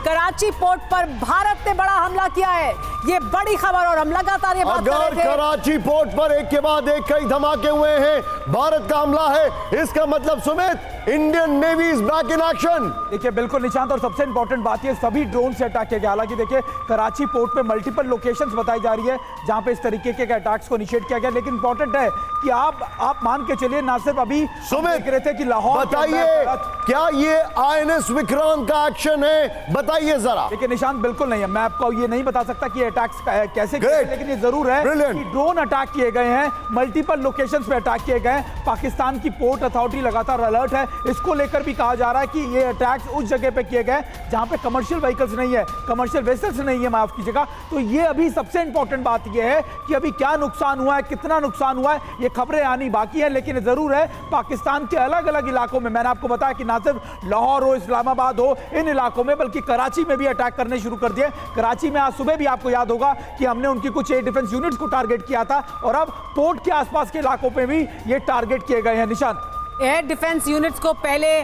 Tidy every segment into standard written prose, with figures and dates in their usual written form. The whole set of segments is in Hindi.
कराची पोर्ट पर भारत ने बड़ा हमला किया है। ये बड़ी खबर और हम लगातार ये बात कर रहे थे। कराची पोर्ट पर एक के बाद एक कई धमाके हुए हैं, भारत का हमला है, इसका मतलब Sumit Indian navy is back in action. देखिए बिल्कुल निशांत, और सबसे इंपॉर्टेंट बात ये सभी ड्रोन से अटैक किया गया। हालांकि देखिए कराची पोर्ट पे मल्टीपल लोकेशंस बताई जा रही है जहां पे इस तरीके के अटैक्स को इनिशिएट किया गया, लेकिन इंपॉर्टेंट है कि आप मान के चलिए ना सिर्फ अभी सुमित कह रहे थे कि लाहौर, बताइए क्या ये INS विक्रांत का एक्शन है, बताइए जरा। देखिए निशांत बिल्कुल नहीं है, मैं आपको ये नहीं बता सकता कि अटैक्स कैसे किए, लेकिन ये जरूर है कि ड्रोन अटैक किए गए हैं, मल्टीपल लोकेशंस पे अटैक किए गए हैं। पाकिस्तान की पोर्ट अथॉरिटी लगातार अलर्ट है, इसको लेकर भी कहा जा रहा है कि ये अटैक्स उस जगह पे किए गए जहां पे कमर्शियल व्हीकल्स नहीं है, कमर्शियल वेसल्स नहीं है, माफ कीजिएगा। तो ये अभी सबसे इंपॉर्टेंट बात ये है कि अभी क्या नुकसान हुआ है, कितना नुकसान हुआ है, ये खबरें आनी बाकी है, लेकिन जरूर है पाकिस्तान के अलग अलग इलाकों में, मैंने आपको बताया कि ना सिर्फ लाहौर हो, इस्लामाबाद हो, इन इलाकों में बल्कि कराची में भी अटैक करने शुरू कर दिए। कराची में आज सुबह भी आपको याद होगा कि हमने उनकी कुछ एयर डिफेंस यूनिट्स को टारगेट किया था, और अब पोर्ट के आसपास के इलाकों में भी ये टारगेट किए गए हैं। निशांत, एयर डिफेंस यूनिट्स को पहले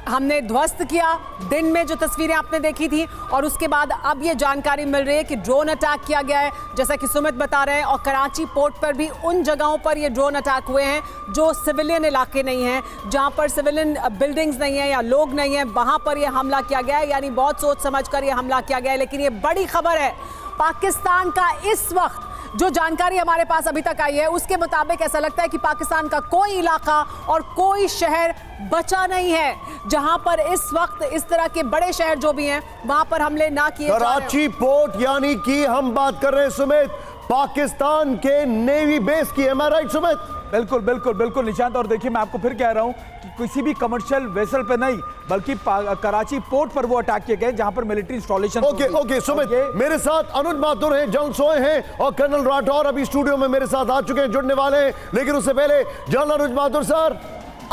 हमने ध्वस्त किया, दिन में जो तस्वीरें आपने देखी थी, और उसके बाद अब ये जानकारी मिल रही है कि ड्रोन अटैक किया गया है, जैसा कि सुमित बता रहे हैं। और कराची पोर्ट पर भी उन जगहों पर ये ड्रोन अटैक हुए हैं जो सिविलियन इलाके नहीं हैं, जहां पर सिविलियन बिल्डिंग्स नहीं है या लोग नहीं है, वहां पर यह हमला किया गया है। यानी बहुत सोच समझ कर यह हमला किया गया है। लेकिन ये बड़ी खबर है, पाकिस्तान का इस वक्त जो जानकारी हमारे पास अभी तक आई है उसके मुताबिक ऐसा लगता है कि पाकिस्तान का कोई इलाका और कोई शहर बचा नहीं है जहां पर इस वक्त इस तरह के बड़े शहर जो भी हैं वहां पर हमले ना किए जा रहे हैं। कराची पोर्ट यानी कि हम बात कर रहे हैं सुमित पाकिस्तान के नेवी बेस की, एम आई राइट सुमित? बिल्कुल बिल्कुल बिल्कुल निशांत, और देखिए मैं आपको फिर कह रहा हूं कि किसी भी कमर्शियल वेसल पे नहीं बल्कि कराची पोर्ट पर वो अटैक किए गए जहां पर मिलिट्री इंस्टॉलेशन। ओके सुमित, मेरे साथ अनुज माथुर हैं, जंग सोए हैं, और कर्नल राठौर अभी स्टूडियो में मेरे साथ आ चुके हैं, जुड़ने वाले हैं। लेकिन उससे पहले जनरल अनुज माथुर सर,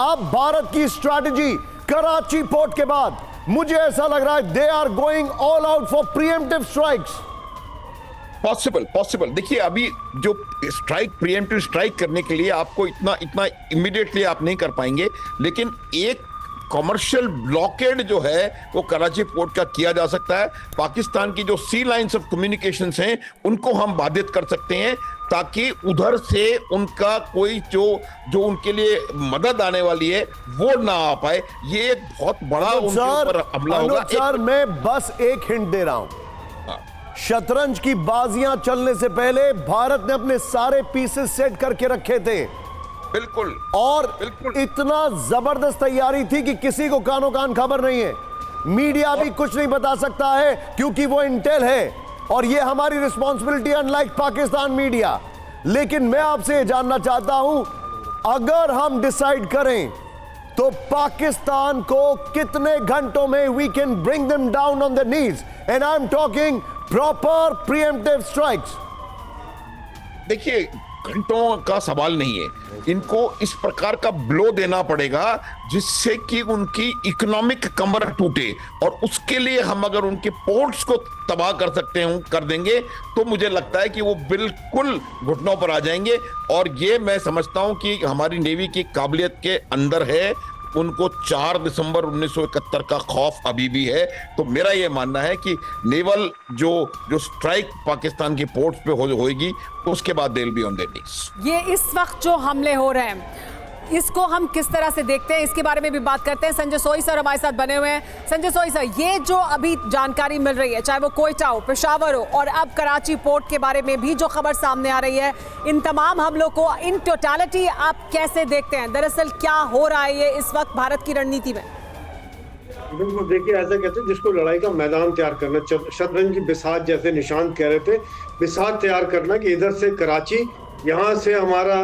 अब भारत की स्ट्रैटेजी कराची पोर्ट के बाद मुझे ऐसा लग रहा है they are going all out for preemptive strikes. Possible देखिए, अभी जो स्ट्राइक, प्रीएम्प्टिव स्ट्राइक करने के लिए आपको इतना इमीडिएटली आप नहीं कर पाएंगे, लेकिन एक कमर्शियल ब्लॉकेड जो है वो कराची पोर्ट का किया जा सकता है। पाकिस्तान की जो सी लाइंस ऑफ कम्युनिकेशंस हैं उनको हम बाधित कर सकते हैं, ताकि उधर से उनका कोई जो उनके लिए मदद आने वाली है वो ना आ पाए। ये एक बहुत बड़ा उनके ऊपर हमला होगा। सर मैं बस एक हिंट दे रहा हूं, शतरंज की बाजियां चलने से पहले भारत ने अपने सारे पीसेस सेट करके रखे थे। बिल्कुल, और इतना जबरदस्त तैयारी थी कि किसी को कानो कान खबर नहीं है, मीडिया भी कुछ नहीं बता सकता है क्योंकि वो इंटेल है, और ये हमारी रिस्पॉन्सिबिलिटी अनलाइक पाकिस्तान मीडिया। लेकिन मैं आपसे ये जानना चाहता हूं, अगर हम डिसाइड करें तो पाकिस्तान को कितने घंटों में we can bring them down on the knees, and I am talking proper preemptive strikes. देखिए घंटों का सवाल नहीं है, इनको इस प्रकार का ब्लो देना पड़ेगा जिससे कि उनकी इकोनॉमिक कमर टूटे, और उसके लिए हम अगर उनके पोर्ट्स को तबाह कर सकते हैं, कर देंगे, तो मुझे लगता है कि वो बिल्कुल घुटनों पर आ जाएंगे। और ये मैं समझता हूं कि हमारी नेवी की काबिलियत के अंदर है, उनको 4 दिसंबर 1971 का खौफ अभी भी है। तो मेरा ये मानना है कि नेवल जो स्ट्राइक पाकिस्तान की पोर्ट्स पे होगी, उसके बाद they will be on their नीज। ये इस वक्त जो हमले हो रहे हैं इसको हम किस तरह से देखते हैं, इसके बारे में भी बात करते हैं। संजय सोई सर हमारे साथ बने हुए हैं। संजय सोई सर, ये जो अभी जानकारी मिल रही है, चाहे वो कोयटा हो, पेशावर हो, और अब कराची पोर्ट के बारे में भी जो खबर सामने आ रही है, इन तमाम हमलों को इन टोटलिटी आप कैसे देखते हैं? दरअसल क्या हो रहा है ये इस वक्त भारत की रणनीति में? बिल्कुल, देखिए ऐसा कहते हैं जिसको लड़ाई का मैदान तैयार करना, शतरंज की बिसात जैसे निशांत कह रहे थे, बिसात तैयार करना कि इधर से कराची, यहाँ से हमारा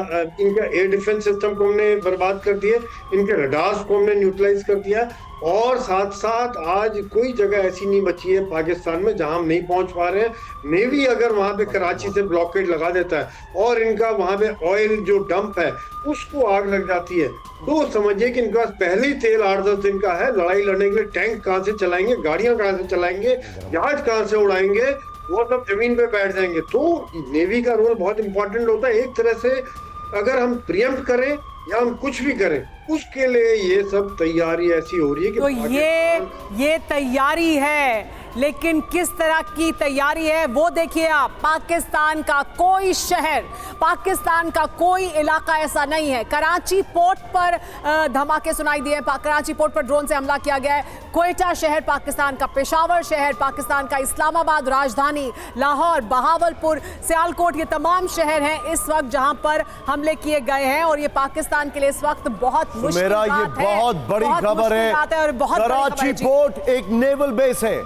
इनका एयर डिफेंस सिस्टम को हमने बर्बाद कर दिया, इनके रडार्स को हमने न्यूट्रलाइज कर दिया, और साथ साथ आज कोई जगह ऐसी नहीं बची है पाकिस्तान में जहां हम नहीं पहुंच पा रहे हैं। नेवी अगर वहां पे कराची से ब्लॉकेड लगा देता है और इनका वहां पे ऑयल जो डंप है उसको आग लग जाती है, तो समझिए कि इनके पास पहले ही तेल 8-10 दिन का है। लड़ाई लड़ने के लिए टैंक कहाँ से चलाएंगे, गाड़ियां कहाँ से चलाएंगे, जहाज कहाँ से उड़ाएंगे, वो सब जमीन पे बैठ जाएंगे। तो नेवी का रोल बहुत इंपॉर्टेंट होता है। एक तरह से अगर हम प्रियम्प्ट करें या हम कुछ भी करें, उसके लिए ये सब तैयारी ऐसी हो रही है कि तो ये तैयारी है, लेकिन किस तरह की तैयारी है वो देखिए आप। पाकिस्तान का कोई शहर, पाकिस्तान का कोई इलाका ऐसा नहीं है। कराची पोर्ट पर धमाके सुनाई दिए, कराची पोर्ट पर ड्रोन से हमला किया गया है। क्वेटा शहर पाकिस्तान का, पेशावर शहर पाकिस्तान का, इस्लामाबाद राजधानी, लाहौर, बहावलपुर, सियालकोट, ये तमाम शहर हैं इस वक्त जहां पर हमले किए गए हैं। और ये पाकिस्तान के लिए इस वक्त बहुत मुश्किल मेरा ये बात है, बहुत बड़ी खबर है। और बहुत कराची पोर्ट एक नेवल बेस है।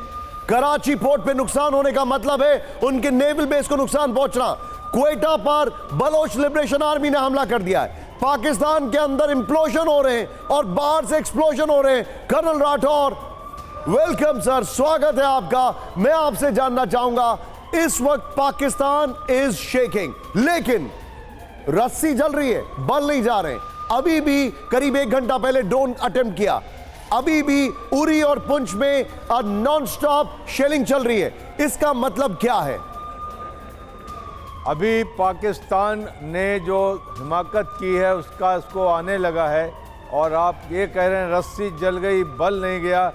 कराची पोर्ट पे नुकसान होने का मतलब है उनके नेवल बेस को नुकसान पहुंचना। क्वेटा पर बलोच लिबरेशन आर्मी ने हमला कर दिया है। पाकिस्तान के अंदर इंप्लोजन हो रहे हैं और बाहर से एक्सप्लोजन हो रहे हैं। कर्नल राठौर, वेलकम सर, स्वागत है आपका। मैं आपसे जानना चाहूंगा, इस वक्त पाकिस्तान इज शेकिंग, लेकिन रस्सी जल रही है, बल नहीं जा रहे। अभी भी करीब 1 घंटा पहले ड्रोन अटेम्प्ट किया, अभी भी उरी और पुंछ में नॉन स्टॉप शेलिंग चल रही है। इसका मतलब क्या है? अभी पाकिस्तान ने जो हिमाकत की है उसका इसको आने लगा है। और आप ये कह रहे हैं रस्सी जल गई, बल नहीं गया,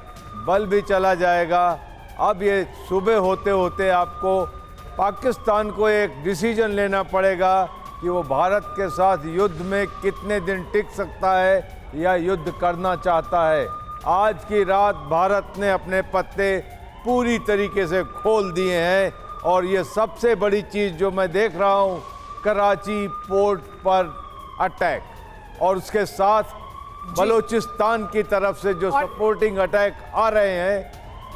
बल भी चला जाएगा। अब ये सुबह होते होते आपको पाकिस्तान को एक डिसीजन लेना पड़ेगा कि वो भारत के साथ युद्ध में कितने दिन टिक सकता है या युद्ध करना चाहता है। आज की रात भारत ने अपने पत्ते पूरी तरीके से खोल दिए हैं। और ये सबसे बड़ी चीज़ जो मैं देख रहा हूँ, कराची पोर्ट पर अटैक और उसके साथ बलूचिस्तान की तरफ से जो सपोर्टिंग अटैक आ रहे हैं,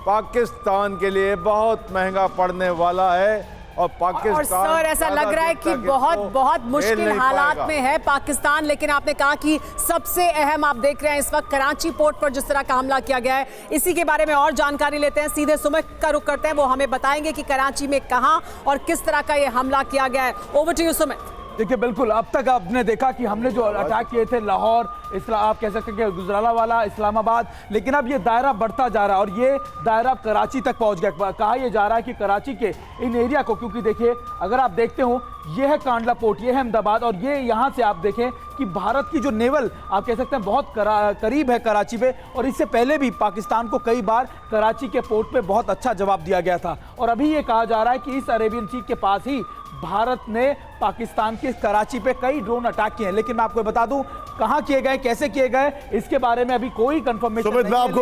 पाकिस्तान के लिए बहुत महंगा पड़ने वाला है। और पाकिस्तान, और सर ऐसा लग रहा है कि बहुत मुश्किल हालात में है पाकिस्तान। लेकिन आपने कहा कि सबसे अहम आप देख रहे हैं इस वक्त कराची पोर्ट पर जिस तरह का हमला किया गया है, इसी के बारे में और जानकारी लेते हैं। सीधे सुमित का रुख करते हैं, वो हमें बताएंगे कि कराची में कहां और किस तरह का ये हमला किया गया है। Over to you Sumit. देखिए बिल्कुल, अब तक आपने देखा कि हमने जो अटैक किए थे लाहौर, आप कह सकते हैं कि गुजरांवाला, इस्लामाबाद, लेकिन अब ये दायरा बढ़ता जा रहा है और ये दायरा कराची तक पहुंच गया। कहा यह जा रहा है कि कराची के इन एरिया को, क्योंकि देखिए अगर आप देखते हो ये है कांडला पोर्ट, ये है अहमदाबाद, और ये यहाँ से आप देखें कि भारत की जो नेवल आप कह सकते हैं बहुत करीब है कराची पे। और इससे पहले भी पाकिस्तान को कई बार कराची के पोर्ट पे बहुत अच्छा जवाब दिया गया था। और अभी ये कहा जा रहा है कि इस अरेबियन सी के पास ही भारत ने पाकिस्तान के कराची पे कई ड्रोन अटैक किए हैं। लेकिन मैं आपको बता दूं कहां किए गए, कैसे किए गए, इसके बारे में अभी कोई कंफर्मेशन नहीं है।